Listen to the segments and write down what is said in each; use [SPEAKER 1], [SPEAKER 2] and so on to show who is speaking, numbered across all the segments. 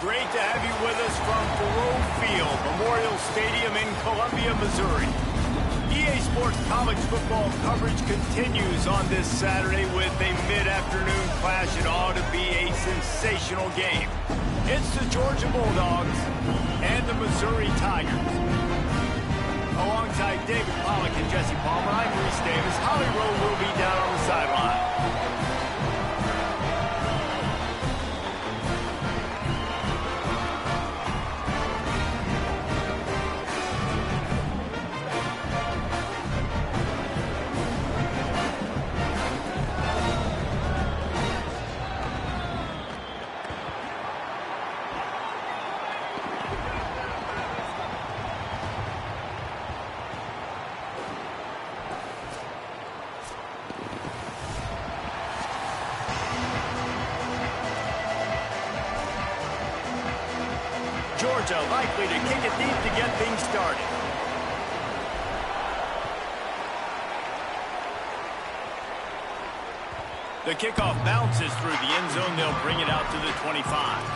[SPEAKER 1] Great to have you with us from Faroe Field, Memorial Stadium in Columbia, Missouri. EA Sports college football coverage continues on this Saturday with a mid-afternoon clash. It ought to be a sensational game. It's the Georgia Bulldogs and the Missouri Tigers. Alongside David Pollack and Jesse Palmer, I'm Reese Davis. Holly Rowe will be down on the sideline. Georgia likely to kick it deep to get things started. The kickoff bounces through the end zone. They'll bring it out to the 25.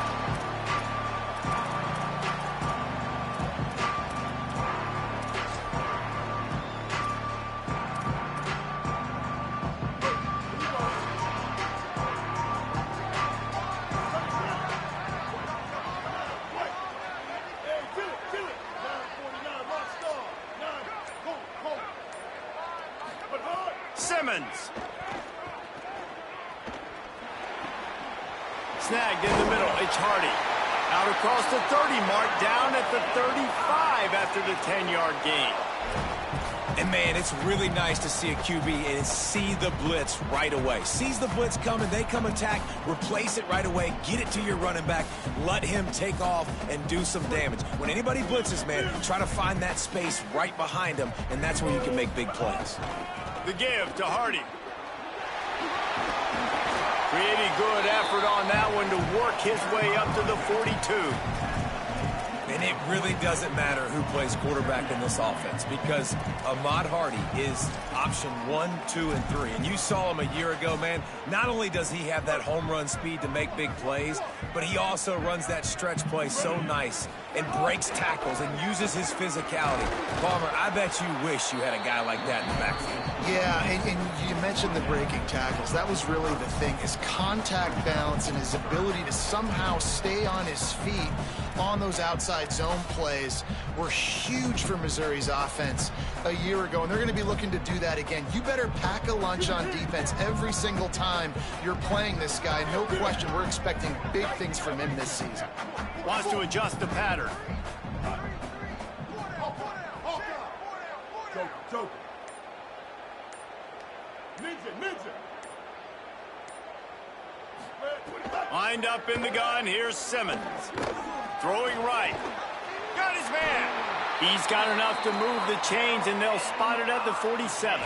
[SPEAKER 1] Snagged in the middle, it's Hardy. Out across the 30 mark, down at the 35 after the 10-yard gain.
[SPEAKER 2] And, man, it's really nice to see a QB and see the blitz right away. Sees the blitz coming, they come attack, replace it right away, get it to your running back, let him take off and do some damage. When anybody blitzes, man, try to find that space right behind them, and that's where you can make big plays.
[SPEAKER 1] The give to Hardy. Pretty good effort on that one to work his way up to the 42.
[SPEAKER 2] And it really doesn't matter who plays quarterback in this offense because Ahmad Hardy is option 1, 2, and 3. And you saw him a year ago, man. Not only does he have that home run speed to make big plays, but he also runs that stretch play so nice and breaks tackles and uses his physicality. Palmer, I bet you wish you had a guy like that in the backfield.
[SPEAKER 3] Yeah, and you mentioned the breaking tackles. That was really the thing. His contact balance and his ability to somehow stay on his feet on those outside zone plays were huge for Missouri's offense a year ago, and they're going to be looking to do that again. You better pack a lunch on defense every single time you're playing this guy. No question, we're expecting big things from him this season.
[SPEAKER 1] Wants to adjust the pattern. Lined up in the gun, here's Simmons. Throwing right. Got his man. He's got enough to move the chains, and they'll spot it at the 47.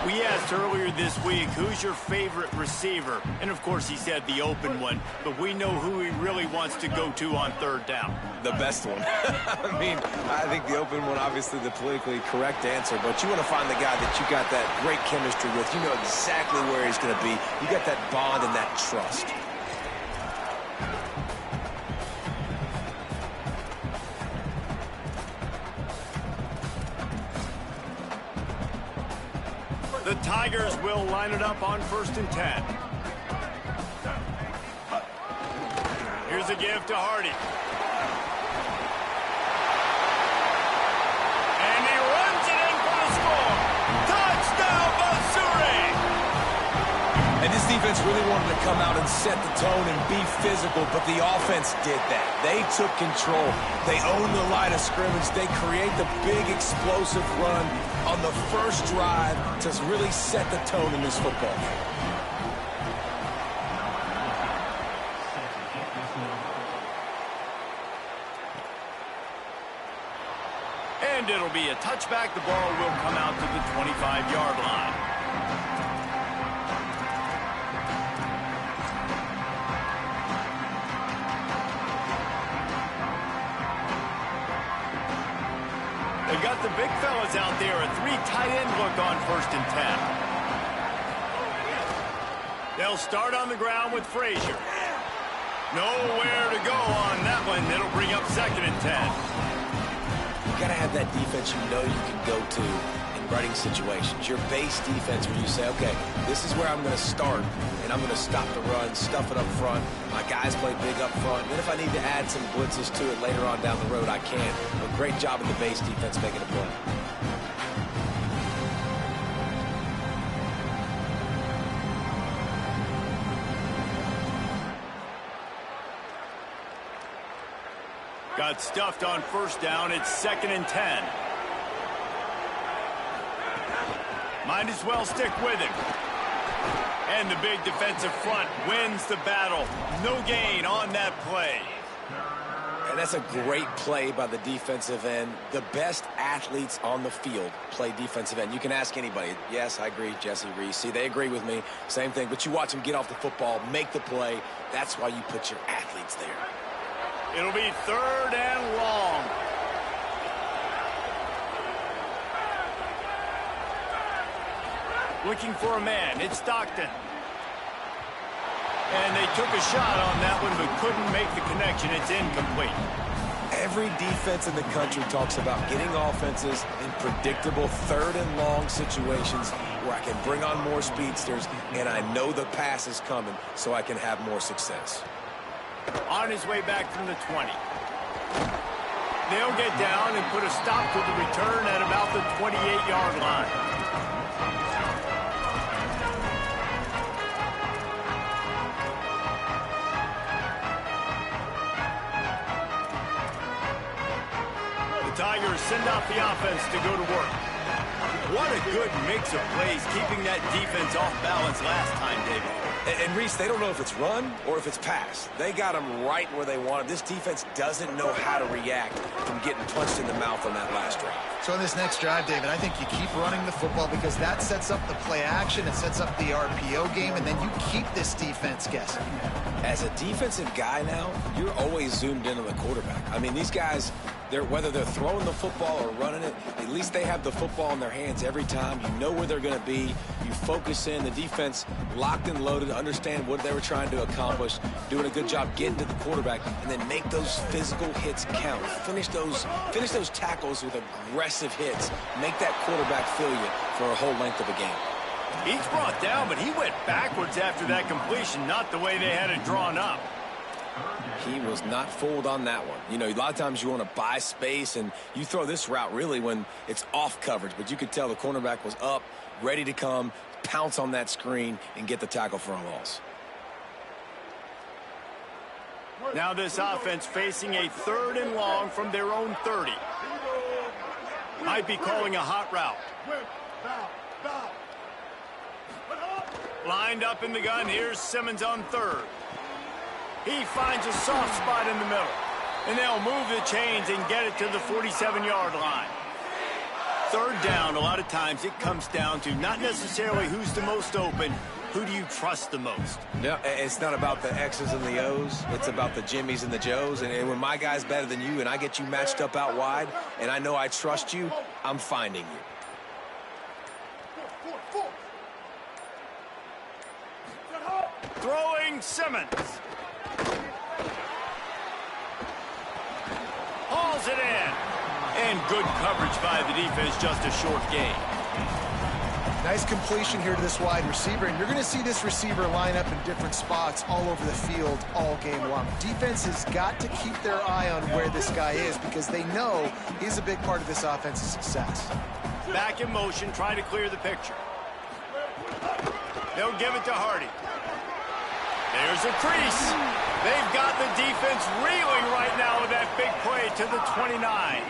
[SPEAKER 1] We asked earlier this week, who's your favorite receiver? And, of course, he said the open one. But we know who he really wants to go to on third down.
[SPEAKER 2] The best one. I mean, I think the open one, obviously the politically correct answer. But you want to find the guy that you got that great chemistry with. You know exactly where he's going to be. You got that bond and that trust.
[SPEAKER 1] The Tigers will line it up on 1st and 10. Here's a give to Hardy. And he runs it in for the score. Touchdown, Missouri!
[SPEAKER 2] And this defense really wanted to come out and set the tone and be physical, but the offense did that. They took control. They owned the line of scrimmage. They create the big explosive run on the first drive to really set the tone in this football game.
[SPEAKER 1] And it'll be a touchback. The ball will come out to the 25-yard line. They've got the big fellas out there, a 3 tight end look on 1st and 10. They'll start on the ground with Frazier. Nowhere to go one. It'll bring up 2nd and 10.
[SPEAKER 2] You got to have that defense you know you can go to in running situations. Your base defense where you say, okay, this is where I'm going to start, and I'm going to stop the run, stuff it up front. My guys play big up front. Then if I need to add some blitzes to it later on down the road, I can. But great job of the base defense making a play.
[SPEAKER 1] Got stuffed on 1st down. It's 2nd and 10. Might as well stick with him. And the big defensive front wins the battle. No gain on that play.
[SPEAKER 2] And that's a great play by the defensive end. The best athletes on the field play defensive end. You can ask anybody. Yes, I agree, Jesse Reese. See, they agree with me. Same thing. But you watch them get off the football, make the play. That's why you put your athletes there.
[SPEAKER 1] It'll be 3rd and long. Looking for a man. It's Stockton. And they took a shot on that one, but couldn't make the connection. It's incomplete.
[SPEAKER 2] Every defense in the country talks about getting offenses in predictable 3rd and long situations where I can bring on more speedsters and I know the pass is coming so I can have more success.
[SPEAKER 1] On his way back from the 20. They'll get down and put a stop to the return at about the 28-yard line. The Tigers send out the offense to go to work. What a good mix of plays, keeping that defense off balance last time, David.
[SPEAKER 2] And Reese, they don't know if it's run or if it's pass. They got them right where they want them. This defense doesn't know how to react from getting punched in the mouth on that last drive.
[SPEAKER 3] So in this next drive, David, I think you keep running the football because that sets up the play action, it sets up the RPO game, and then you keep this defense guessing.
[SPEAKER 2] As a defensive guy now, you're always zoomed in on the quarterback. I mean, these guys, whether they're throwing the football or running it, at least they have the football in their hands every time. You know where they're going to be. You focus in. The defense locked and loaded, understand what they were trying to accomplish, doing a good job getting to the quarterback, and then make those physical hits count. Finish those tackles with aggressive hits. Make that quarterback feel you for a whole length of a game.
[SPEAKER 1] He's brought down, but he went backwards after that completion, not the way they had it drawn up.
[SPEAKER 2] He was not fooled on that one. You know, a lot of times you want to buy space, and you throw this route really when it's off coverage, but you could tell the cornerback was up, ready to come, pounce on that screen, and get the tackle for a loss.
[SPEAKER 1] Now this offense facing a 3rd and long from their own 30. Might be calling a hot route. Lined up in the gun, here's Simmons on 3rd. He finds a soft spot in the middle. And they'll move the chains and get it to the 47-yard line. 3rd down, a lot of times it comes down to not necessarily who's the most open, who do you trust the most?
[SPEAKER 2] Yeah, it's not about the X's and the O's. It's about the Jimmies and the Joes. And when my guy's better than you and I get you matched up out wide and I know I trust you, I'm finding you.
[SPEAKER 1] Throwing Simmons. Hauls it in. And good coverage by the defense, just a short gain.
[SPEAKER 3] Nice completion here to this wide receiver, and you're going to see this receiver line up in different spots all over the field all game long. Defense has got to keep their eye on where this guy is because they know he's a big part of this offense's success.
[SPEAKER 1] Back in motion, trying to clear the picture. They'll give it to Hardy. There's a crease. They've got the defense reeling right now with that big play to the 29.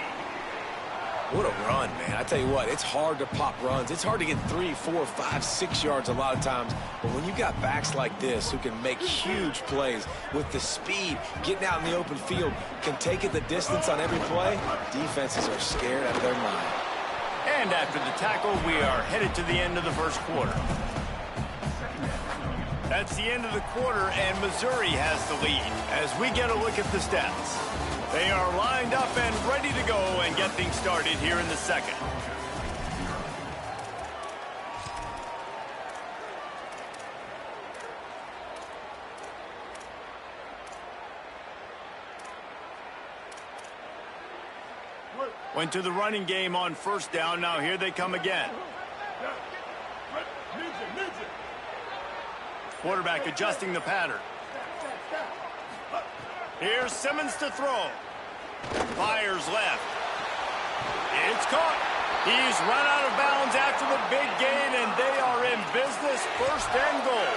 [SPEAKER 2] What a run, man. I tell you what, it's hard to pop runs. It's hard to get 3, 4, 5, 6 yards a lot of times. But when you've got backs like this who can make huge plays with the speed, getting out in the open field, can take it the distance on every play, defenses are scared out of their mind.
[SPEAKER 1] And after the tackle, we are headed to the end of the first quarter. That's the end of the quarter, and Missouri has the lead. As we get a look at the stats, they are lined up and ready to go and get things started here in the second. Went to the running game on first down. Now here they come again. Quarterback adjusting the pattern. Here's Simmons to throw. Fires left. It's caught. He's run out of bounds after the big gain, and they are in business. First and goal.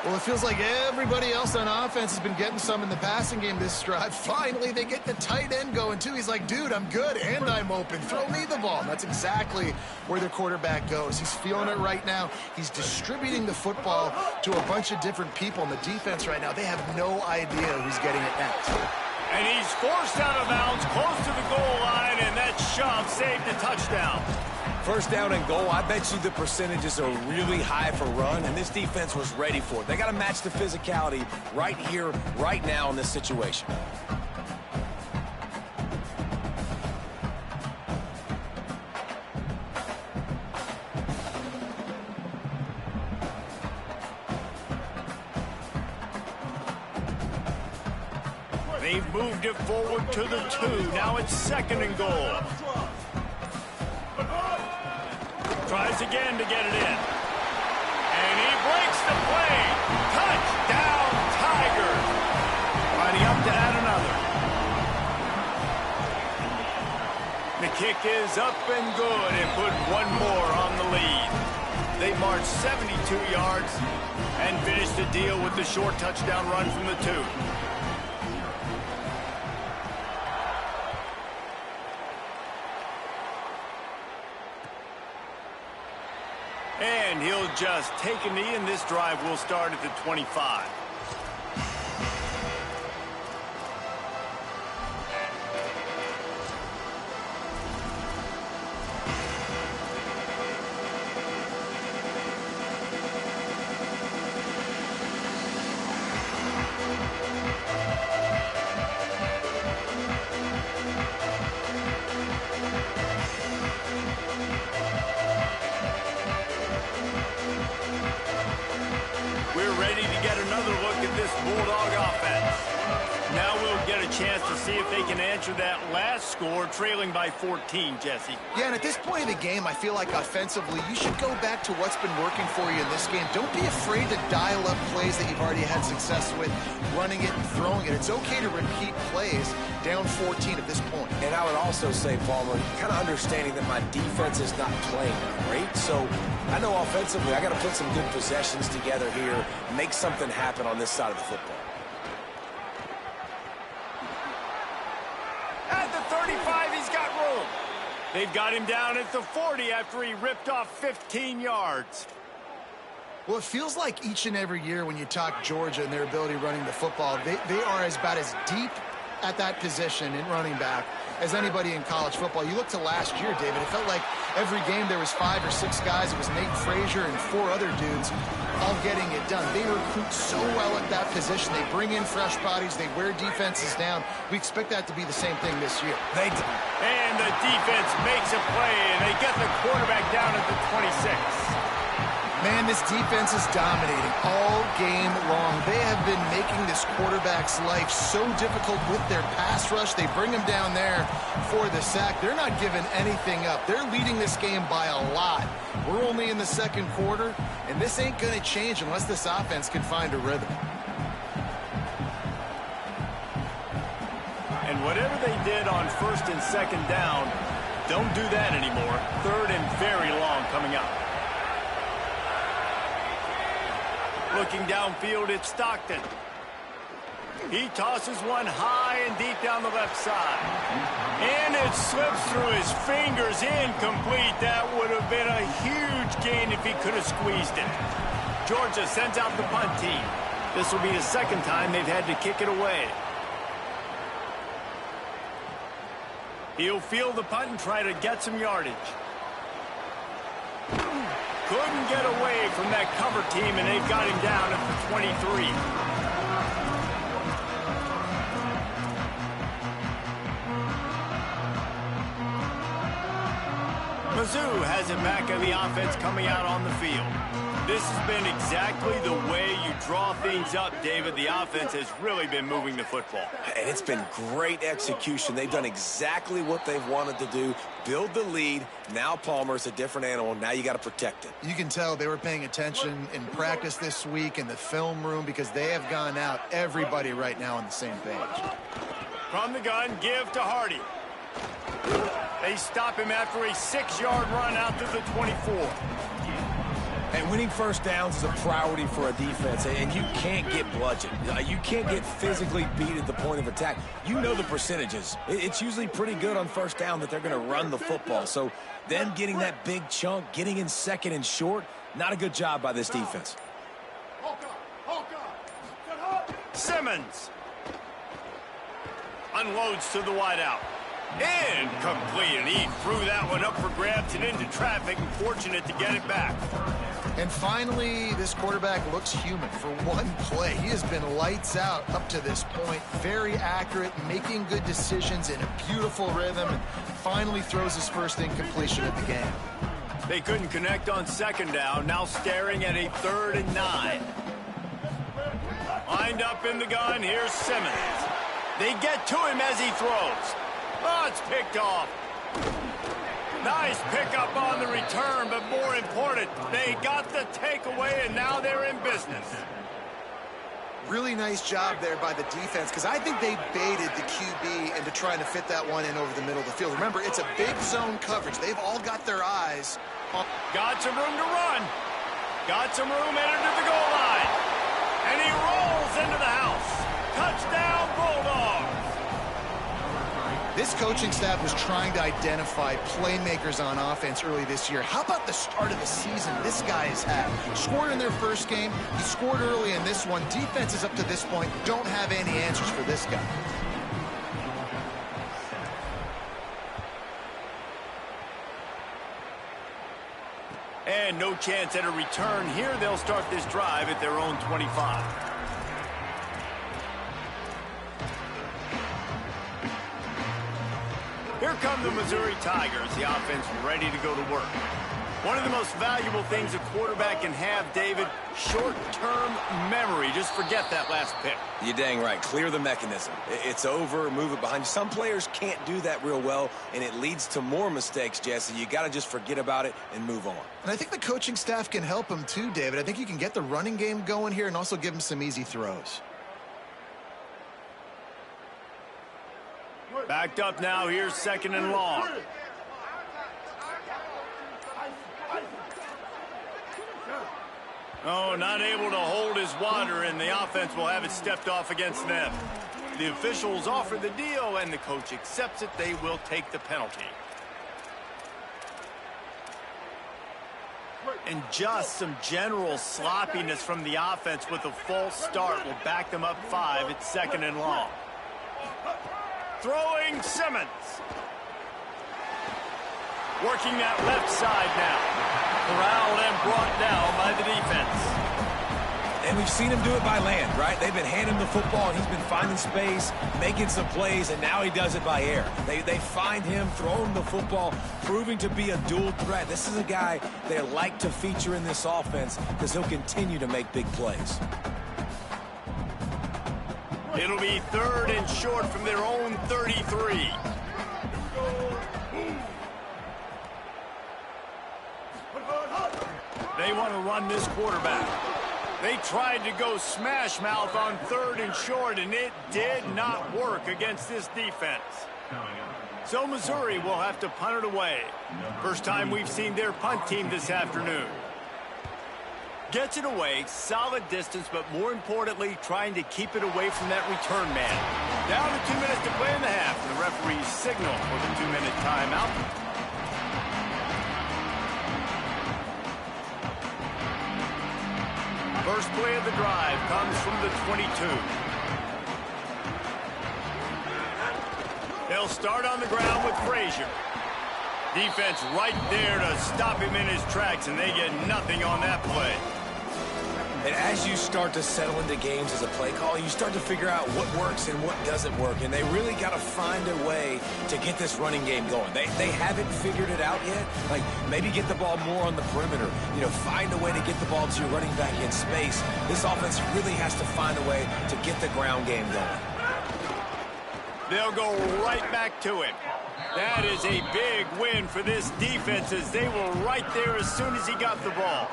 [SPEAKER 3] Well, it feels like everybody else on offense has been getting some in the passing game this drive. Finally, they get the tight end going, too. He's like, dude, I'm good, and I'm open. Throw me the ball. And that's exactly where their quarterback goes. He's feeling it right now. He's distributing the football to a bunch of different people. And the defense right now, they have no idea who's getting it next.
[SPEAKER 1] And he's forced out of bounds close to the goal line, and that shove saved a touchdown.
[SPEAKER 2] First down and goal, I bet you the percentages are really high for run, and this defense was ready for it. They got to match the physicality right here, right now in this situation.
[SPEAKER 1] They've moved it forward to the 2. Now it's second and goal. Tries again to get it in. And he breaks the play. Touchdown, Tigers. Lining up to add another. The kick is up and good and put one more on the lead. They marched 72 yards and finished the deal with the short touchdown run from the 2. And he'll just take a knee, and this drive will start at the 25. Bulldog offense. Now we'll get a chance to see if they can answer that last score, trailing by 14, Jesse.
[SPEAKER 3] Yeah, and at this point in the game, I feel like offensively, you should go back to what's been working for you in this game. Don't be afraid to dial up plays that you've already had success with, running it and throwing it. It's okay to repeat plays down 14 at this point.
[SPEAKER 2] And I would also say, Palmer, kind of understanding that my defense is not playing great, so I know offensively I got to put some good possessions together here, make something happen on this side of the football.
[SPEAKER 1] At the 35, he's got room. They've got him down at the 40 after he ripped off 15 yards.
[SPEAKER 3] Well, it feels like each and every year when you talk Georgia and their ability running the football, they are about as deep at that position in running back as anybody in college football. You look to last year, David, it felt like every game there was 5 or 6 guys. It was Nate Frazier and 4 other dudes all getting it done. They recruit so well at that position. They bring in fresh bodies. They wear defenses down. We expect that to be the same thing this year.
[SPEAKER 2] They do.
[SPEAKER 1] And the defense makes a play, and they get the quarterback down at the 26.
[SPEAKER 3] Man, this defense is dominating all game long. They have been making this quarterback's life so difficult with their pass rush. They bring him down there for the sack. They're not giving anything up. They're leading this game by a lot. We're only in the second quarter, and this ain't going to change unless this offense can find a rhythm.
[SPEAKER 1] And whatever they did on first and second down, don't do that anymore. Third and very long coming up. Looking downfield, it's Stockton. He tosses one high and deep down the left side. And it slips through his fingers, incomplete. That would have been a huge gain if he could have squeezed it. Georgia sends out the punt team. This will be the second time they've had to kick it away. He'll field the punt and try to get some yardage. Couldn't get away from that cover team, and they've got him down at the 23. Mizzou has it back, and the offense coming out on the field. This has been exactly the way you draw things up, David. The offense has really been moving the football.
[SPEAKER 2] And it's been great execution. They've done exactly what they've wanted to do. Build the lead. Now Palmer's a different animal. Now you got to protect it.
[SPEAKER 3] You can tell they were paying attention in practice this week in the film room because they have gone out, everybody right now on the same page.
[SPEAKER 1] From the gun, give to Hardy. They stop him after a 6-yard run out to the 24.
[SPEAKER 2] And winning first downs is a priority for a defense, and you can't get bludgeoned. You can't get physically beat at the point of attack. You know the percentages. It's usually pretty good on first down that they're going to run the football. So them getting that big chunk, getting in second and short, not a good job by this defense.
[SPEAKER 1] Simmons unloads to the wideout. Incomplete, and he threw that one up for grabs and into traffic, and fortunate to get it back.
[SPEAKER 3] And finally, this quarterback looks human for one play. He has been lights out up to this point. Very accurate, making good decisions in a beautiful rhythm, and finally throws his first incompletion of the game.
[SPEAKER 1] They couldn't connect on second down, now staring at a 3rd and 9. Lined up in the gun, here's Simmons. They get to him as he throws. Oh, it's picked off. Nice pickup on the return, but more important, they got the takeaway, and now they're in business.
[SPEAKER 3] Really nice job there by the defense, because I think they baited the QB into trying to fit that one in over the middle of the field. Remember, it's a big zone coverage. They've all got their eyes on...
[SPEAKER 1] Got some room to run. Got some room headed to the goal line. And he rolls into the house. Touchdown, Bulldogs.
[SPEAKER 3] This coaching staff was trying to identify playmakers on offense early this year. How about the start of the season this guy has had? Scored in their first game. He scored early in this one. Defenses up to this point don't have any answers for this guy.
[SPEAKER 1] And no chance at a return here. They'll start this drive at their own 25. Here come the Missouri Tigers, the offense ready to go to work. One of the most valuable things a quarterback can have, David, short-term memory. Just forget that last pick.
[SPEAKER 2] You're dang right. Clear the mechanism. It's over, move it behind you. Some players can't do that real well, and it leads to more mistakes, Jesse. You got to just forget about it and move on.
[SPEAKER 3] And I think the coaching staff can help him too, David. I think you can get the running game going here and also give him some easy throws.
[SPEAKER 1] Backed up now, here's 2nd and long. Oh, not able to hold his water, and the offense will have it stepped off against them. The officials offer the deal, and the coach accepts it. They will take the penalty. And just some general sloppiness from the offense with a false start will back them up 5 at 2nd and long. Throwing Simmons. Working that left side now. Corralled and brought down by the defense.
[SPEAKER 2] And we've seen him do it by land, right? They've been handing him the football, and he's been finding space, making some plays, and now he does it by air. They find him, throw him the football, proving to be a dual threat. This is a guy they like to feature in this offense because he'll continue to make big plays.
[SPEAKER 1] It'll be 3rd and short from their own 33. They want to run this quarterback. They tried to go smash mouth on 3rd and short, and it did not work against this defense. So Missouri will have to punt it away. First time we've seen their punt team this afternoon. Gets it away, solid distance, but more importantly, trying to keep it away from that return man. Down to 2 minutes to play in the half. The referee's signal for the 2-minute timeout. First play of the drive comes from the 22. They'll start on the ground with Frazier. Defense right there to stop him in his tracks, and they get nothing on that play.
[SPEAKER 2] And as you start to settle into games as a play call, you start to figure out what works and what doesn't work. And they really got to find a way to get this running game going. They haven't figured it out yet. Like, maybe get the ball more on the perimeter. You know, find a way to get the ball to your running back in space. This offense really has to find a way to get the ground game going.
[SPEAKER 1] They'll go right back to it. That is a big win for this defense, as they were right there as soon as he got the ball.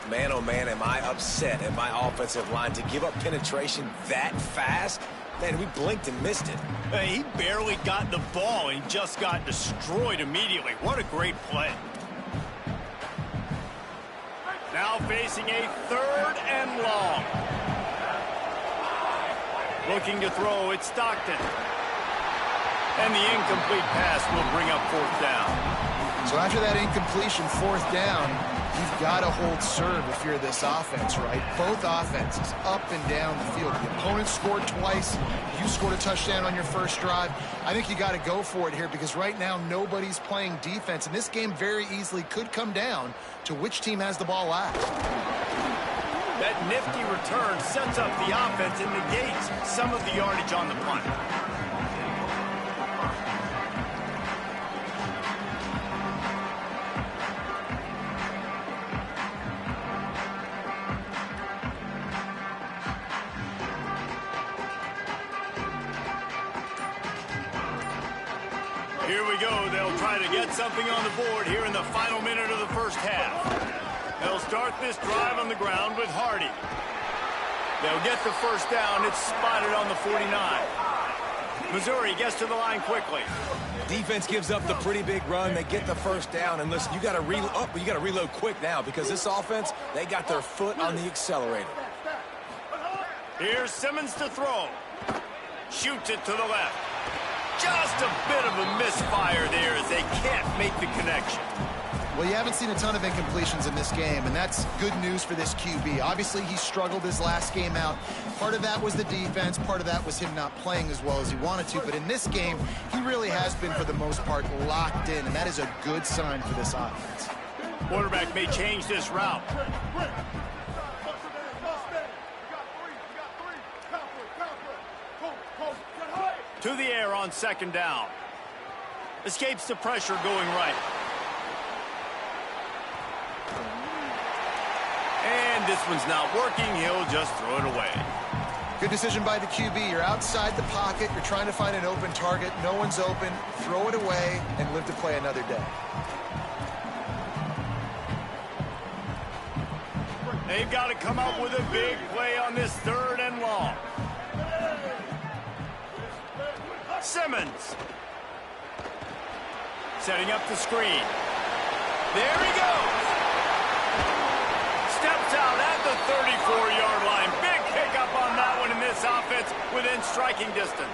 [SPEAKER 2] Man, oh man, am I upset at my offensive line to give up penetration that fast? Man, we blinked and missed it.
[SPEAKER 1] He barely got the ball and just got destroyed immediately. What a great play. Now facing a 3rd and long. Looking to throw, it's Stockton. And the incomplete pass will bring up 4th down.
[SPEAKER 3] So after that incompletion, 4th down, you've got to hold serve if you're this offense, right? Both offenses up and down the field. The opponent scored twice. You scored a touchdown on your first drive. I think you got to go for it here, because right now nobody's playing defense, and this game very easily could come down to which team has the ball last.
[SPEAKER 1] That nifty return sets up the offense and negates some of the yardage on the punt. Here we go. They'll try to get something on the board here in the final minute of the first half. They'll start this drive on the ground with Hardy. They'll get the first down. It's spotted on the 49. Missouri gets to the line quickly.
[SPEAKER 2] Defense gives up the pretty big run. They get the first down. And listen, you got to reload quick now, because this offense, they got their foot on the accelerator.
[SPEAKER 1] Here's Simmons to throw. Shoots it to the left. Just a bit of a misfire there as they can't make the connection.
[SPEAKER 3] Well, you haven't seen a ton of incompletions in this game, and that's good news for this QB. Obviously, he struggled his last game out. Part of that was the defense. Part of that was him not playing as well as he wanted to. But in this game, he really has been, for the most part, locked in, and that is a good sign for this offense.
[SPEAKER 1] Quarterback may change this route. To the air on 2nd down. Escapes the pressure going right. And this one's not working. He'll just throw it away.
[SPEAKER 3] Good decision by the QB. You're outside the pocket. You're trying to find an open target. No one's open. Throw it away and live to play another day.
[SPEAKER 1] They've got to come up with a big play on this 3rd and long. Simmons. Setting up the screen. There he goes. Steps out at the 34-yard line. Big pickup on that one in this offense within striking distance.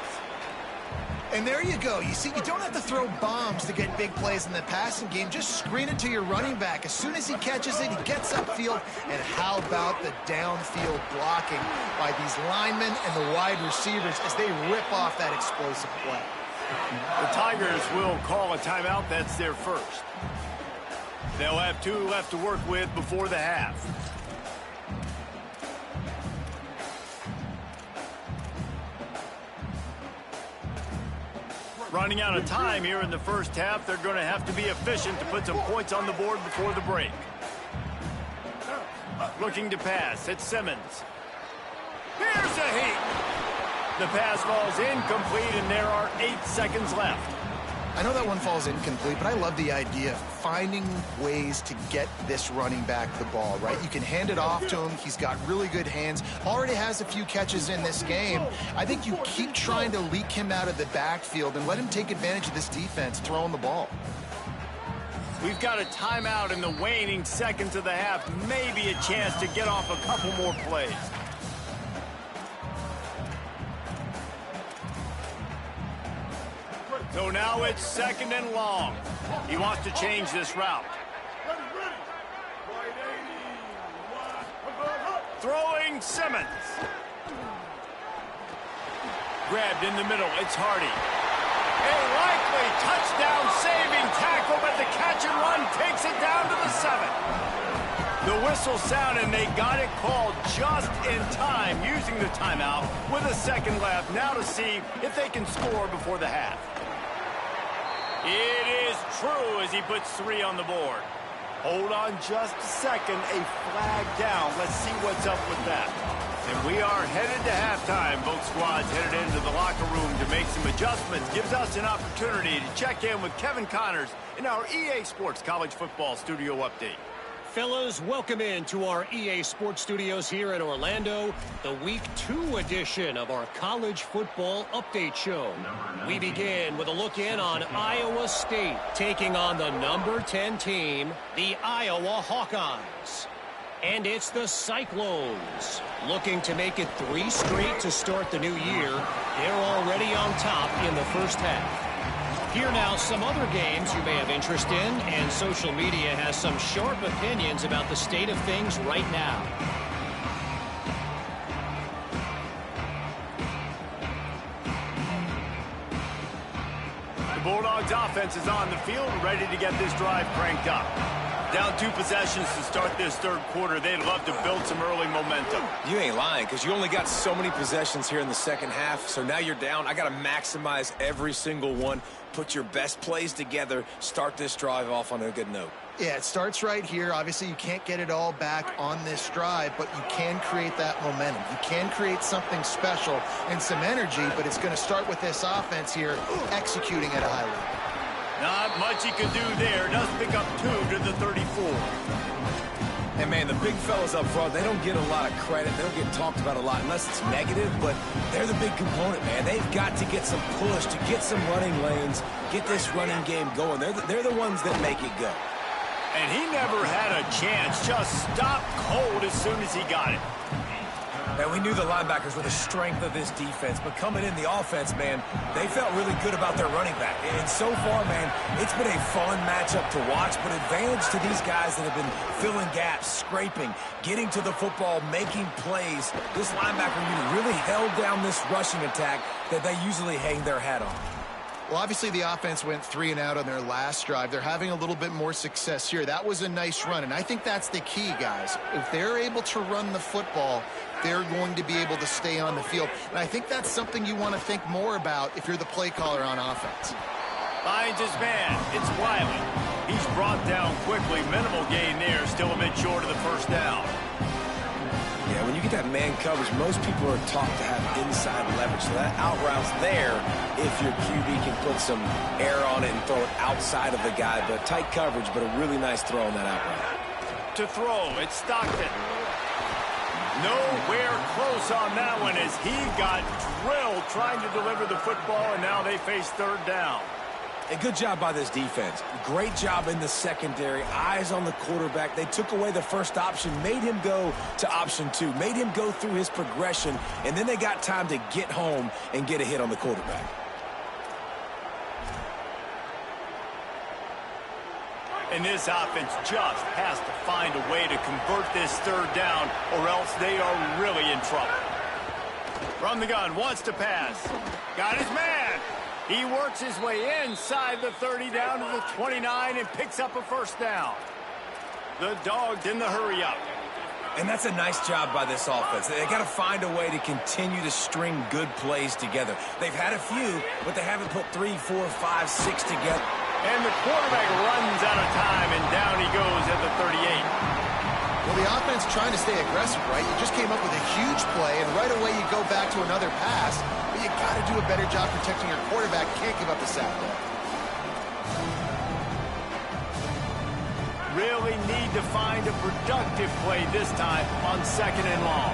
[SPEAKER 3] And there you go. You see, you don't have to throw bombs to get big plays in the passing game. Just screen it to your running back. As soon as he catches it, he gets upfield. And how about the downfield blocking by these linemen and the wide receivers as they rip off that explosive play?
[SPEAKER 1] The Tigers will call a timeout. That's their first. They'll have 2 left to work with before the half. Running out of time here in the first half. They're going to have to be efficient to put some points on the board before the break. Looking to pass. It's Simmons. Here's a heat. The pass falls incomplete, and there are 8 seconds left.
[SPEAKER 3] I know that one falls incomplete, but I love the idea of finding ways to get this running back the ball, right? You can hand it off to him. He's got really good hands. Already has a few catches in this game. I think you keep trying to leak him out of the backfield and let him take advantage of this defense throwing the ball.
[SPEAKER 1] We've got a timeout in the waning seconds of the half. Maybe a chance to get off a couple more plays. So now it's 2nd and long. He wants to change this route. Throwing Simmons. Grabbed in the middle. It's Hardy. A likely touchdown saving tackle, but the catch and run takes it down to the 7. The whistle sounded, and they got it called just in time, using the timeout with a second left. Now to see if they can score before the half. It is true as he puts 3 on the board. Hold on just a second. A flag down. Let's see what's up with that. And we are headed to halftime. Both squads headed into the locker room to make some adjustments. Gives us an opportunity to check in with Kevin Connors in our EA Sports College Football Studio Update.
[SPEAKER 4] Fellas, welcome in to our EA Sports Studios here in Orlando, the Week 2 edition of our College Football Update Show. We begin with a look in on Iowa State, taking on the number 10 team, the Iowa Hawkeyes. And it's the Cyclones, looking to make it 3 straight to start the new year. They're already on top in the first half. Here now some other games you may have interest in, and social media has some sharp opinions about the state of things right now.
[SPEAKER 1] The Bulldogs offense is on the field, ready to get this drive cranked up. Down 2 possessions to start this third quarter. They'd love to build some early momentum.
[SPEAKER 2] You ain't lying, because you only got so many possessions here in the second half, so now you're down. I got to maximize every single one, put your best plays together, start this drive off on a good note.
[SPEAKER 3] Yeah, it starts right here. Obviously, you can't get it all back on this drive, but you can create that momentum. You can create something special and some energy, but it's going to start with this offense here executing at a high level.
[SPEAKER 1] Not much he could do there. Does pick up 2 to the 34.
[SPEAKER 2] And, man, the big fellas up front, they don't get a lot of credit. They don't get talked about a lot unless it's negative, but they're the big component, man. They've got to get some push, to get some running lanes, get this running game going. They're the ones that make it go.
[SPEAKER 1] And he never had a chance. Just stopped cold as soon as he got it.
[SPEAKER 2] And we knew the linebackers were the strength of this defense, but coming in the offense, man, they felt really good about their running back. And so far, man, it's been a fun matchup to watch, but advantage to these guys that have been filling gaps, scraping, getting to the football, making plays. This linebacker unit really held down this rushing attack that they usually hang their hat on.
[SPEAKER 3] Well, obviously, the offense went 3 and out on their last drive. They're having a little bit more success here. That was a nice run, and I think that's the key, guys. If they're able to run the football, they're going to be able to stay on the field. And I think that's something you want to think more about if you're the play caller on offense.
[SPEAKER 1] Finds his man. It's Wiley. He's brought down quickly. Minimal gain there. Still a bit short of the first down.
[SPEAKER 2] Yeah, when you get that man coverage, most people are taught to have inside leverage. So that out route's there if your QB can put some air on it and throw it outside of the guy. But tight coverage, but a really nice throw on that out route.
[SPEAKER 1] To throw, it's Stockton. Nowhere close on that one as he got drilled trying to deliver the football, and now they face third down.
[SPEAKER 2] A good job by this defense. Great job in the secondary. Eyes on the quarterback. They took away the first option, made him go to option 2, made him go through his progression, and then they got time to get home and get a hit on the quarterback.
[SPEAKER 1] And this offense just has to find a way to convert this third down, or else they are really in trouble. From the gun, wants to pass. Got his man. He works his way inside the 30 down to the 29 and picks up a first down. The Dogs in the hurry up.
[SPEAKER 2] And that's a nice job by this offense. They got to find a way to continue to string good plays together. They've had a few, but they haven't put 3, 4, 5, 6 together.
[SPEAKER 1] And the quarterback runs out of time, and down he goes at the 38.
[SPEAKER 3] Well, the offense trying to stay aggressive, right? You just came up with a huge play, and right away you go back to another pass. But you got to do a better job protecting your quarterback. Can't give up the sack there.
[SPEAKER 1] Really need to find a productive play this time on 2nd and long.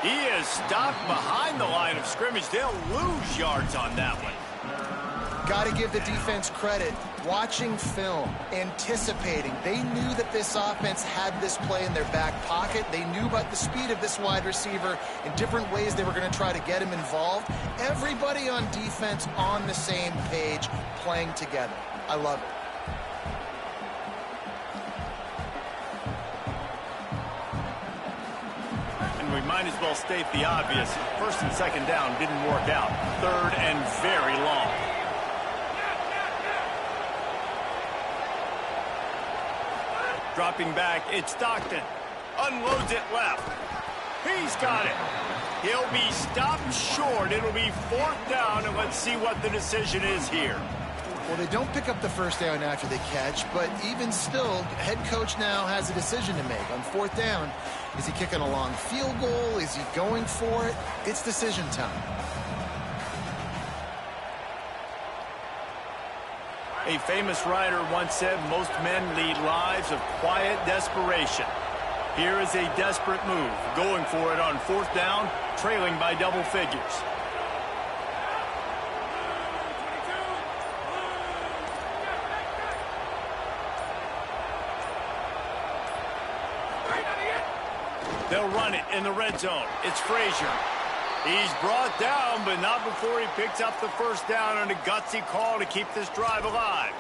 [SPEAKER 1] He is stopped behind the line of scrimmage. They'll lose yards on that one.
[SPEAKER 3] Got to give the defense credit. Watching film, anticipating. They knew that this offense had this play in their back pocket. They knew about the speed of this wide receiver in different ways they were going to try to get him involved. Everybody on defense on the same page, playing together. I love it.
[SPEAKER 1] And we might as well state the obvious. 1st and 2nd down didn't work out. 3rd and very long. Dropping back, it's Stockton. Unloads it left. He's got it. He'll be stopped short. It'll be 4th down, and let's see what the decision is here.
[SPEAKER 3] Well, they don't pick up the first down after they catch, but even still, head coach now has a decision to make on 4th down. Is he kicking a long field goal? Is he going for it? It's decision time.
[SPEAKER 1] A famous writer once said most men lead lives of quiet desperation. Here is a desperate move, going for it on 4th down, trailing by double figures. They'll run it in the red zone. It's Frazier. He's brought down, but not before he picks up the first down on a gutsy call to keep this drive alive.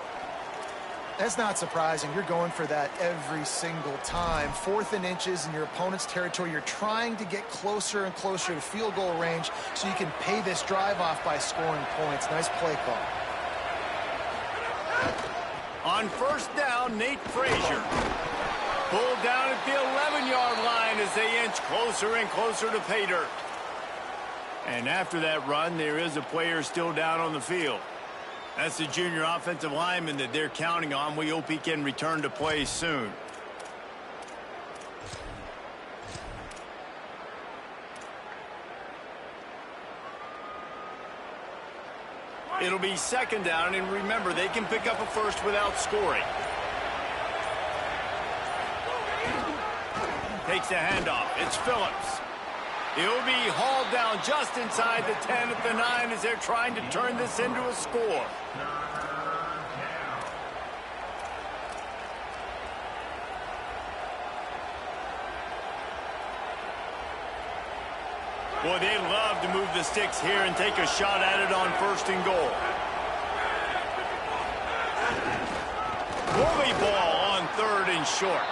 [SPEAKER 3] That's not surprising. You're going for that every single time. 4th and inches in your opponent's territory. You're trying to get closer and closer to field goal range so you can pay this drive off by scoring points. Nice play call.
[SPEAKER 1] On 1st down, Nate Frazier. Pulled down at the 11-yard line as they inch closer and closer to pay dirt. And after that run, there is a player still down on the field. That's the junior offensive lineman that they're counting on. We hope he can return to play soon. It'll be 2nd down, and remember, they can pick up a first without scoring. Takes a handoff. It's Phillips. He'll be hauled down just inside the 10 at the 9 as they're trying to turn this into a score. Boy, they'd love to move the sticks here and take a shot at it on 1st and goal. Bully ball on 3rd and short.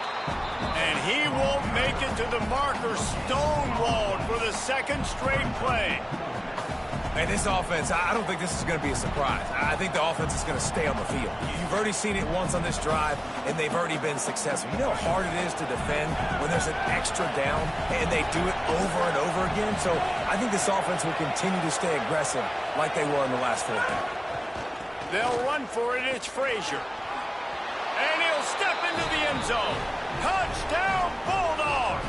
[SPEAKER 1] And he won't make it to the marker, stonewalled for the 2nd straight play.
[SPEAKER 2] And this offense, I don't think this is going to be a surprise. I think the offense is going to stay on the field. You've already seen it once on this drive, and they've already been successful. You know how hard it is to defend when there's an extra down, and they do it over and over again? So I think this offense will continue to stay aggressive like they were in the last 4th down.
[SPEAKER 1] They'll run for it. It's Frazier. And he'll step into the end zone. Touchdown, Bulldog!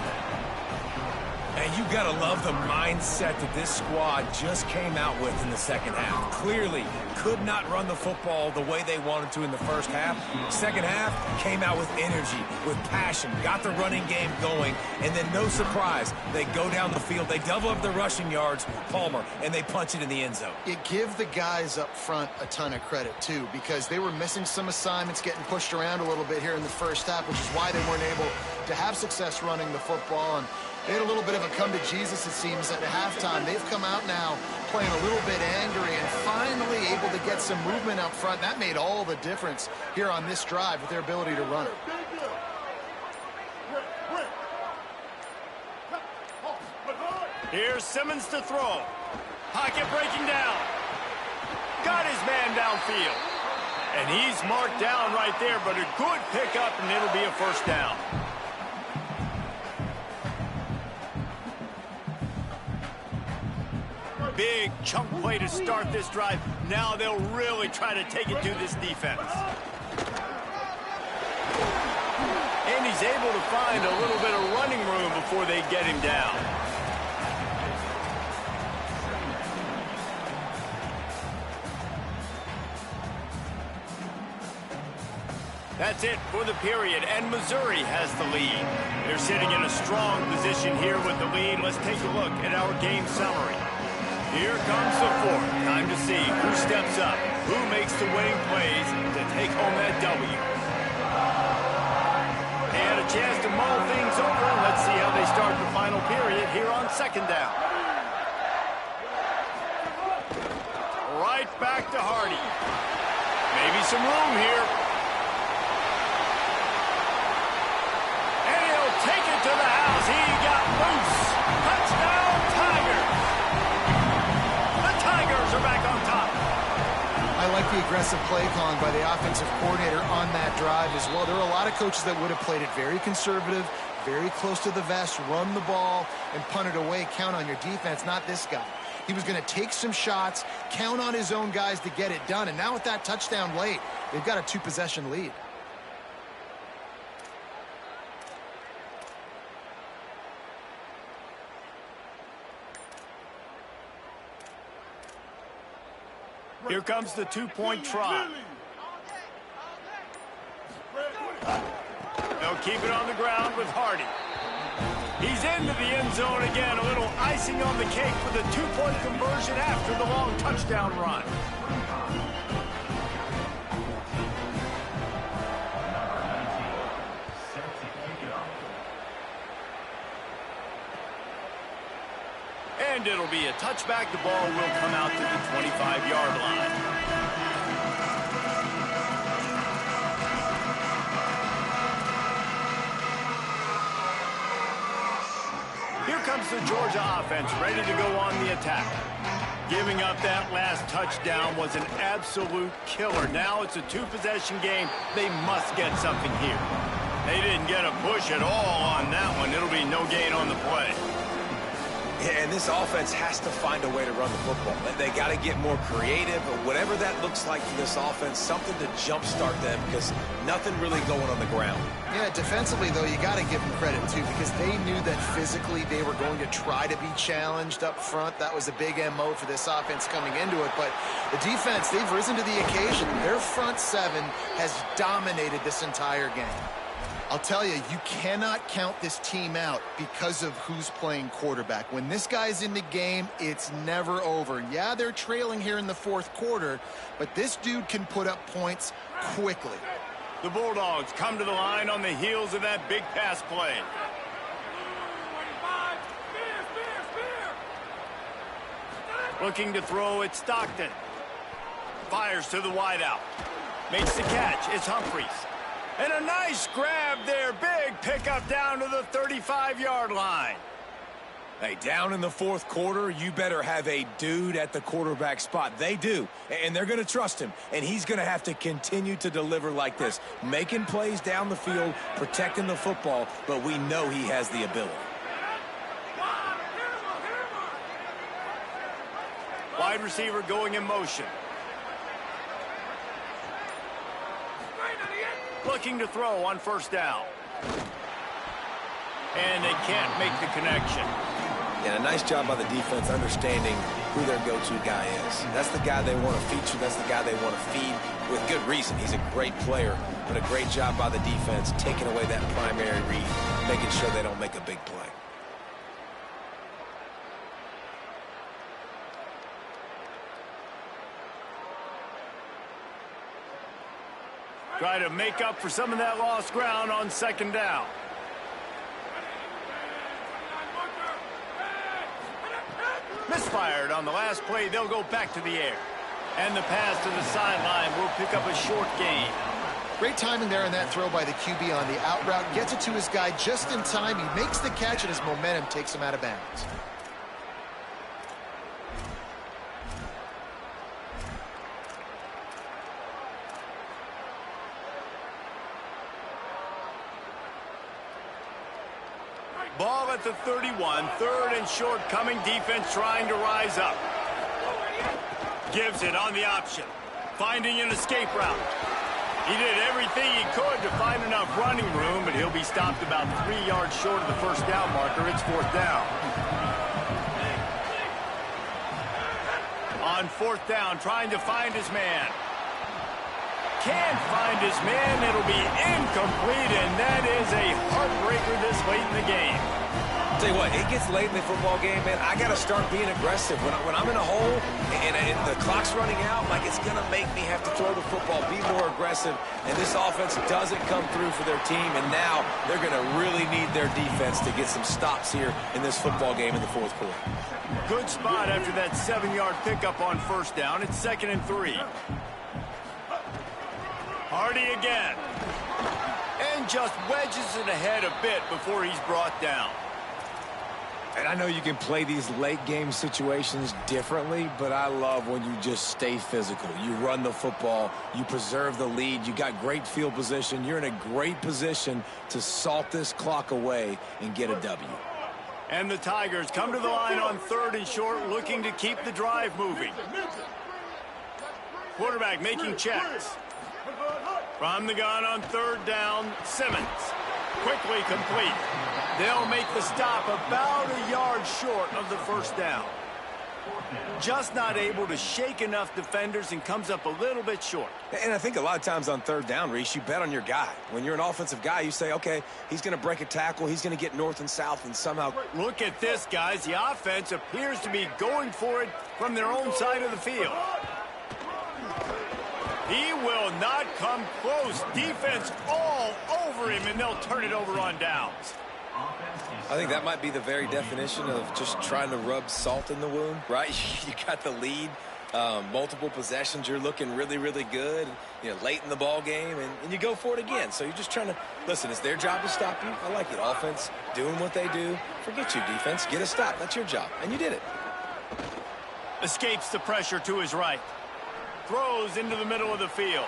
[SPEAKER 2] And you got to love the mindset that this squad just came out with in the 2nd half. Clearly could not run the football the way they wanted to in the 1st half. 2nd half came out with energy, with passion, got the running game going, and then no surprise, they go down the field, they double up the rushing yards, Palmer, and they punch it in the end zone.
[SPEAKER 3] You give the guys up front a ton of credit, too, because they were missing some assignments, getting pushed around a little bit here in the 1st half, which is why they weren't able to have success running the football. And they had a little bit of a come to Jesus, it seems, at halftime. They've come out now playing a little bit angry and finally able to get some movement up front. That made all the difference here on this drive with their ability to run it.
[SPEAKER 1] Here's Simmons to throw. Pocket breaking down. Got his man downfield. And he's marked down right there, but a good pickup, and it'll be a 1st down. Big chunk play to start this drive. Now they'll really try to take it to this defense. And he's able to find a little bit of running room before they get him down. That's it for the period, and Missouri has the lead. They're sitting in a strong position here with the lead. Let's take a look at our game summary. Here comes the 4th. Time to see who steps up, who makes the winning plays to take home that W. They had a chance to mull things over. Let's see how they start the final period here on 2nd down. Right back to Hardy. Maybe some room here. And he'll take it to the house. He got loose. Touchdown, Tigers. Are back on top.
[SPEAKER 3] I like the aggressive play calling by the offensive coordinator on that drive as well. There are a lot of coaches that would have played it very conservative, very close to the vest, run the ball, and punt it away. Count on your defense, not this guy. He was going to take some shots, count on his own guys to get it done. And now with that touchdown late, they've got a 2-possession lead.
[SPEAKER 1] Here comes the two-point try. They'll keep it on the ground with Hardy. He's into the end zone again. A little icing on the cake for the two-point conversion after the long touchdown run. And it'll be a touchback. The ball will come out to the 25-yard line. Here comes the Georgia offense, ready to go on the attack. Giving up that last touchdown was an absolute killer. Now it's a two-possession game. They must get something here. They didn't get a push at all on that one. It'll be no gain on the play.
[SPEAKER 2] And this offense has to find a way to run the football. They got to get more creative, or whatever that looks like for this offense, something to jumpstart them, because nothing really going on the ground.
[SPEAKER 3] Yeah, defensively, though, you got to give them credit, too, because they knew that physically they were going to try to be challenged up front. That was a big MO for this offense coming into it. But the defense, they've risen to the occasion. Their front seven has dominated this entire game. I'll tell you, you cannot count this team out because of who's playing quarterback. When this guy's in the game, it's never over. Yeah, they're trailing here in the fourth quarter, but this dude can put up points quickly.
[SPEAKER 1] The Bulldogs come to the line on the heels of that big pass play. Looking to throw, it's Stockton. Fires to the wideout. Makes the catch, it's Humphries. And a nice grab there. Big pickup down to the 35-yard line.
[SPEAKER 2] Hey, down in the fourth quarter, you better have a dude at the quarterback spot. They do, and they're going to trust him. And he's going to have to continue to deliver like this, making plays down the field, protecting the football, but we know he has the ability.
[SPEAKER 1] Wide receiver going in motion. Looking to throw on first down. And they can't make the connection.
[SPEAKER 2] And a nice job by the defense understanding who their go-to guy is. That's the guy they want to feature. That's the guy they want to feed with good reason. He's a great player, but a great job by the defense taking away that primary read, making sure they don't make a big play.
[SPEAKER 1] Try to make up for some of that lost ground on second down. Misfired on the last play. They'll go back to the air. And the pass to the sideline will pick up a short gain.
[SPEAKER 3] Great timing there in that throw by the QB on the out route. Gets it to his guy just in time. He makes the catch, and his momentum takes him out of bounds.
[SPEAKER 1] Ball at the 31, third and short coming. Defense trying to rise up. Gives it on the option. Finding an escape route. He did everything he could to find enough running room, but he'll be stopped about 3 yards short of the first down marker. It's fourth down. On fourth down, trying to find his man. Can't find his man. It'll be incomplete, and that is a heartbreaker this late in the game.
[SPEAKER 2] Tell you what, it gets late in the football game, man. I got to start being aggressive. When I'm in a hole and the clock's running out, like, it's going to make me have to throw the football, be more aggressive. And this offense doesn't come through for their team, and now they're going to really need their defense to get some stops here in this football game in the fourth quarter.
[SPEAKER 1] Good spot after that 7-yard pickup on first down. It's 2nd and 3. Hardy again. And just wedges it ahead a bit before he's brought down.
[SPEAKER 2] And I know you can play these late game situations differently, but I love when you just stay physical. You run the football, you preserve the lead, you got great field position. You're in a great position to salt this clock away and get a W.
[SPEAKER 1] And the Tigers come to the line on 3rd and short, looking to keep the drive moving. Quarterback making checks. From the gun on 3rd down, Simmons. Quickly complete. They'll make the stop about a yard short of the 1st down. Just not able to shake enough defenders and comes up a little bit short.
[SPEAKER 2] And I think a lot of times on 3rd down, Reese, you bet on your guy. When you're an offensive guy, you say, okay, he's going to break a tackle, he's going to get north and south, and somehow...
[SPEAKER 1] Look at this, guys. The offense appears to be going for it from their own side of the field. He will not come close. Defense all over him, and they'll turn it over on downs.
[SPEAKER 2] I think that might be the very definition of just trying to rub salt in the wound, right? You got the lead, multiple possessions, you're looking really, really good, late in the ball game, and you go for it again. So you're just trying to, listen, it's their job to stop you. I like it. Offense, doing what they do. Forget you, defense. Get a stop. That's your job, and you did it.
[SPEAKER 1] Escapes the pressure to his right. Throws into the middle of the field.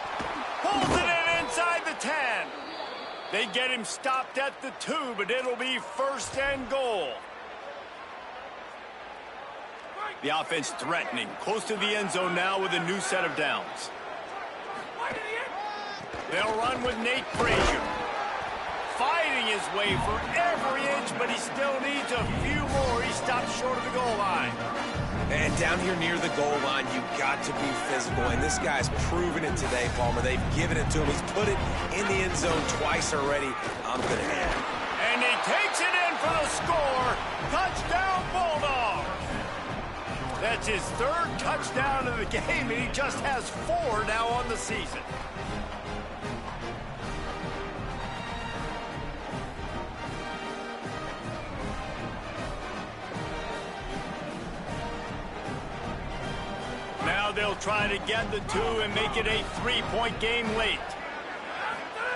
[SPEAKER 1] Pulls it in inside the 10. They get him stopped at the 2, but it'll be 1st and goal. The offense threatening, close to the end zone now with a new set of downs. They'll run with Nate Frazier. Fighting his way for every inch, but he still needs a few more. He stops short of the goal line.
[SPEAKER 2] And down here near the goal line, you got to be physical. And this guy's proven it today, Palmer. They've given it to him. He's put it in the end zone twice already. I'm going to add.
[SPEAKER 1] And he takes it in for the score. Touchdown, Bulldogs. That's his 3rd touchdown of the game, and he just has 4 now on the season. Now they'll try to get the 2 and make it a 3-point game late.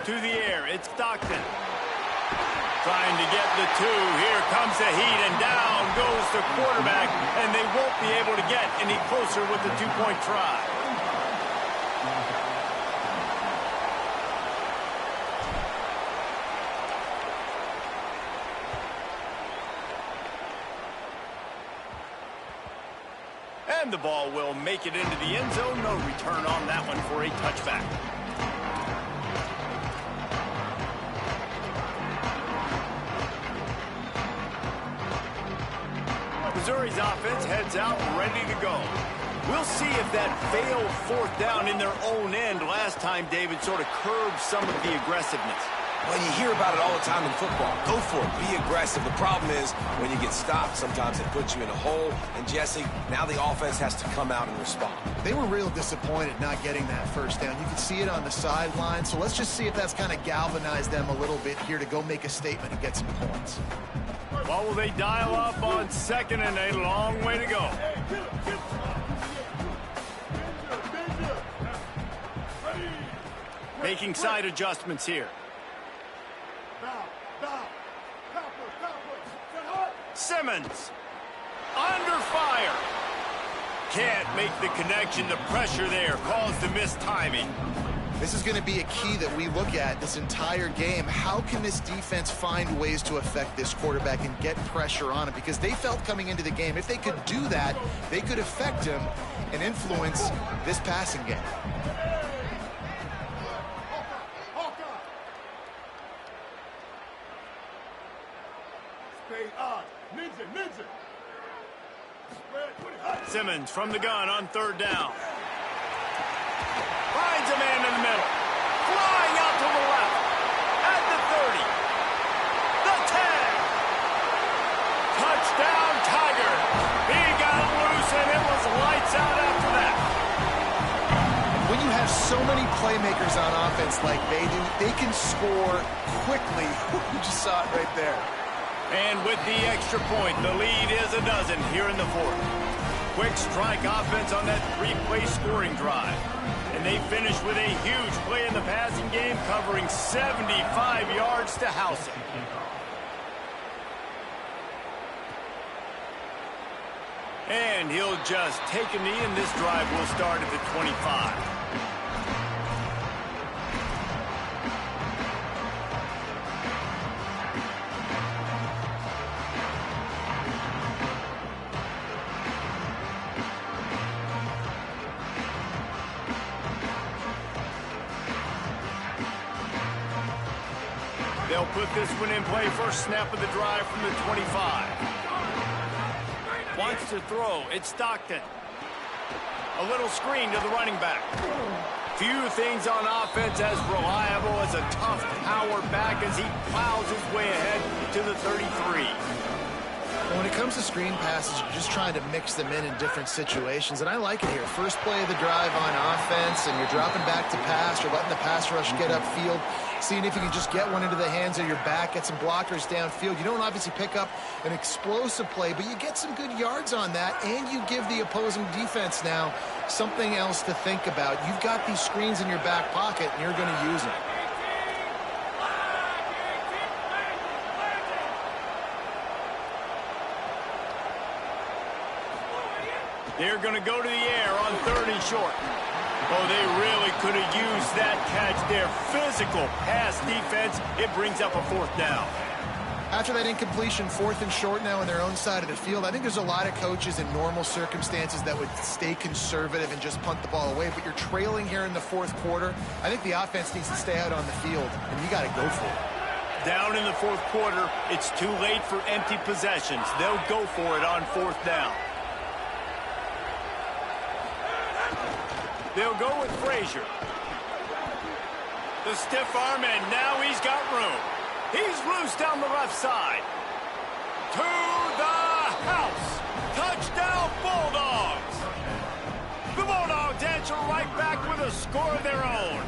[SPEAKER 1] To the air, it's Stockton. Trying to get the 2. Here comes the heat, and down goes the quarterback, and they won't be able to get any closer with the 2-point try. And the ball will make it into the end zone. No return on that one for a touchback. Missouri's offense heads out ready to go. We'll see if that failed 4th down in their own end last time, David, sort of curbed some of the aggressiveness.
[SPEAKER 2] Well, you hear about it all the time in football. Go for it. Be aggressive. The problem is when you get stopped, sometimes it puts you in a hole. And, Jesse, now the offense has to come out and respond.
[SPEAKER 3] They were real disappointed not getting that 1st down. You can see it on the sideline. So let's just see if that's kind of galvanized them a little bit here to go make a statement and get some points.
[SPEAKER 1] What will they dial up on 2nd and a long way to go? Making side adjustments here. Simmons under fire. Can't make the connection. The pressure there caused the mistiming.
[SPEAKER 3] This is going to be a key that we look at this entire game. How can this defense find ways to affect this quarterback and get pressure on him? Because they felt coming into the game, if they could do that, they could affect him and influence this passing game.
[SPEAKER 1] Simmons from the gun on 3rd down. Finds a man in the middle. Flying out to the left. At the 30. The 10. Touchdown, Tiger. He got loose, and it was lights out after that.
[SPEAKER 3] When you have so many playmakers on offense like they do, they can score quickly. You just saw it right there.
[SPEAKER 1] And with the extra point, the lead is a dozen here in the 4th. Quick strike offense on that 3-play scoring drive. And they finish with a huge play in the passing game, covering 75 yards to house it. And he'll just take a knee, and this drive will start at the 25. They'll put this one in play. First snap of the drive from the 25. Wants to throw. It's Stockton. A little screen to the running back. Few things on offense as reliable as a tough power back as he plows his way ahead to the 33.
[SPEAKER 3] When it comes to screen passes, you're just trying to mix them in different situations, and I like it here. First play of the drive on offense, and you're dropping back to pass. You're letting the pass rush get upfield, seeing if you can just get one into the hands of your back, get some blockers downfield. You don't obviously pick up an explosive play, but you get some good yards on that, and you give the opposing defense now something else to think about. You've got these screens in your back pocket, and you're going to use them.
[SPEAKER 1] They're going to go to the air on 3rd and short. Oh, they really could have used that catch there. Physical pass defense. It brings up a 4th down.
[SPEAKER 3] After that incompletion, 4th and short now on their own side of the field, I think there's a lot of coaches in normal circumstances that would stay conservative and just punt the ball away. But you're trailing here in the 4th quarter. I think the offense needs to stay out on the field, and you got to go for it.
[SPEAKER 1] Down in the 4th quarter, it's too late for empty possessions. They'll go for it on 4th down. They'll go with Frazier. The stiff arm, and now he's got room. He's loose down the left side. To the house. Touchdown, Bulldogs. The Bulldogs answer right back with a score of their own.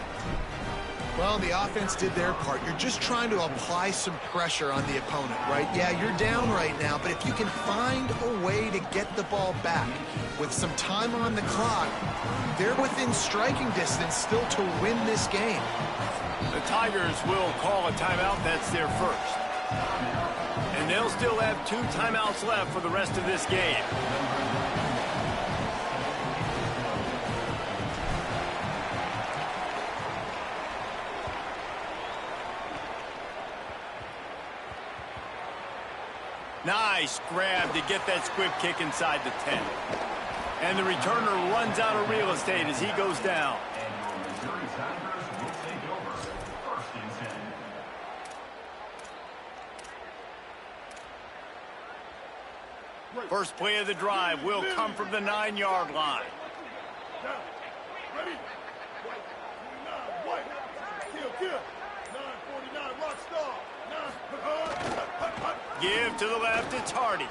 [SPEAKER 3] Well, the offense did their part. You're just trying to apply some pressure on the opponent, right? Yeah, you're down right now, but if you can find a way to get the ball back with some time on the clock, they're within striking distance still to win this game.
[SPEAKER 1] The Tigers will call a timeout. That's their first. And they'll still have 2 timeouts left for the rest of this game. Nice grab to get that squib kick inside the 10. And the returner runs out of real estate as he goes down. First play of the drive will come from the 9-yard line.
[SPEAKER 5] Ready? White. Kill. 949 Rockstar.
[SPEAKER 1] Give to the left, it's Hardy.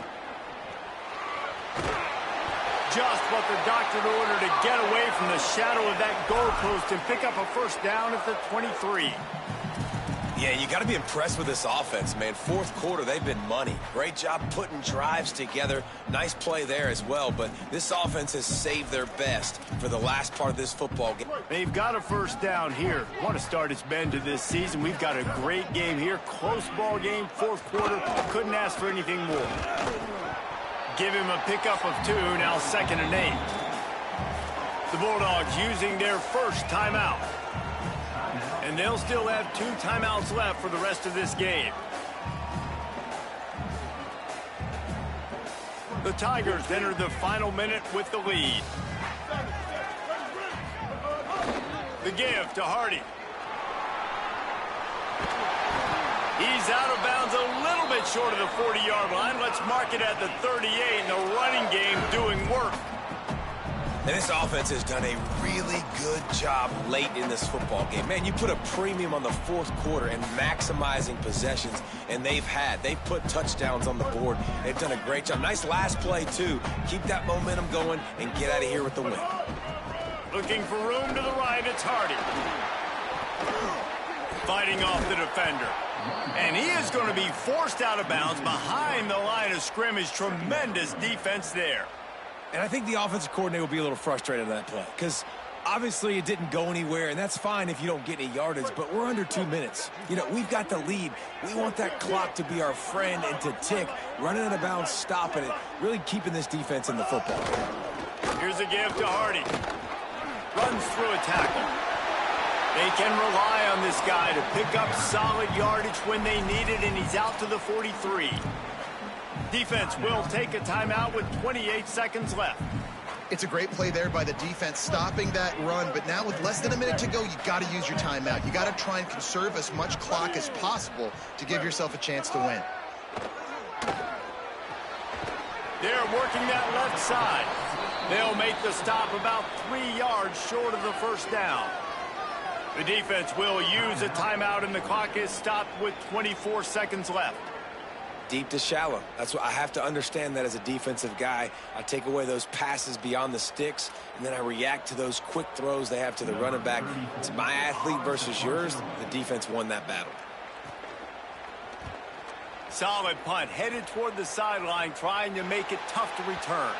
[SPEAKER 1] Just what the doctor ordered to get away from the shadow of that goalpost and pick up a 1st down at the 23.
[SPEAKER 2] Yeah, you got to be impressed with this offense, man. 4th quarter, they've been money. Great job putting drives together. Nice play there as well, but this offense has saved their best for the last part of this football game.
[SPEAKER 1] They've got a 1st down here. Want to start its bend to this season. We've got a great game here. Close ball game, 4th quarter. Couldn't ask for anything more. Give him a pickup of 2, now 2nd and 8. The Bulldogs using their first timeout. And they'll still have 2 timeouts left for the rest of this game. The Tigers enter the final minute with the lead. The give to Hardy. He's out of bounds a little bit short of the 40-yard line. Let's mark it at the 38, and the running game doing work.
[SPEAKER 2] And this offense has done a really good job late in this football game. Man, you put a premium on the 4th quarter and maximizing possessions, and they've put touchdowns on the board. They've done a great job. Nice last play, too. Keep that momentum going and get out of here with the win.
[SPEAKER 1] Looking for room to the right, it's Hardy. Fighting off the defender. And he is going to be forced out of bounds behind the line of scrimmage. Tremendous defense there.
[SPEAKER 2] And I think the offensive coordinator will be a little frustrated on that play because Obviously, it didn't go anywhere, and that's fine if you don't get any yardage, but we're under 2 minutes. You know, we've got the lead. We want that clock to be our friend and to tick, running out of bounds, stopping it, really keeping this defense in the football.
[SPEAKER 1] Here's a give to Hardy. Runs through a tackle. They can rely on this guy to pick up solid yardage when they need it, and he's out to the 43. Defense will take a timeout with 28 seconds left.
[SPEAKER 3] It's a great play there by the defense, stopping that run. But now with less than a minute to go, you got to use your timeout. You got to try and conserve as much clock as possible to give yourself a chance to win.
[SPEAKER 1] They're working that left side. They'll make the stop about 3 yards short of the first down. The defense will use a timeout, and the clock is stopped with 24 seconds left.
[SPEAKER 2] Deep to shallow. That's what I have to understand that as a defensive guy. I take away those passes beyond the sticks, and then I react to those quick throws they have to the running back. It's my athlete versus yours. The defense won that battle.
[SPEAKER 1] Solid punt, headed toward the sideline, trying to make it tough to return.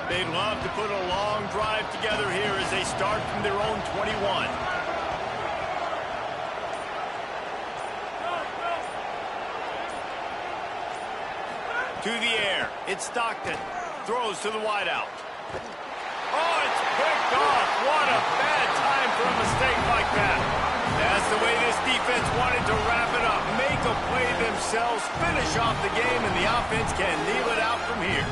[SPEAKER 1] They'd love to put a long drive together here as they start from their own 21. To the air. It's Stockton. Throws to the wideout. Oh, it's picked off. What a bad time for a mistake like that. That's the way this defense wanted to wrap it up. Make a play themselves, finish off the game, and the offense can kneel it out from here.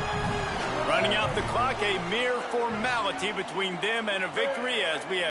[SPEAKER 1] Running out the clock, a mere formality between them and a victory as we have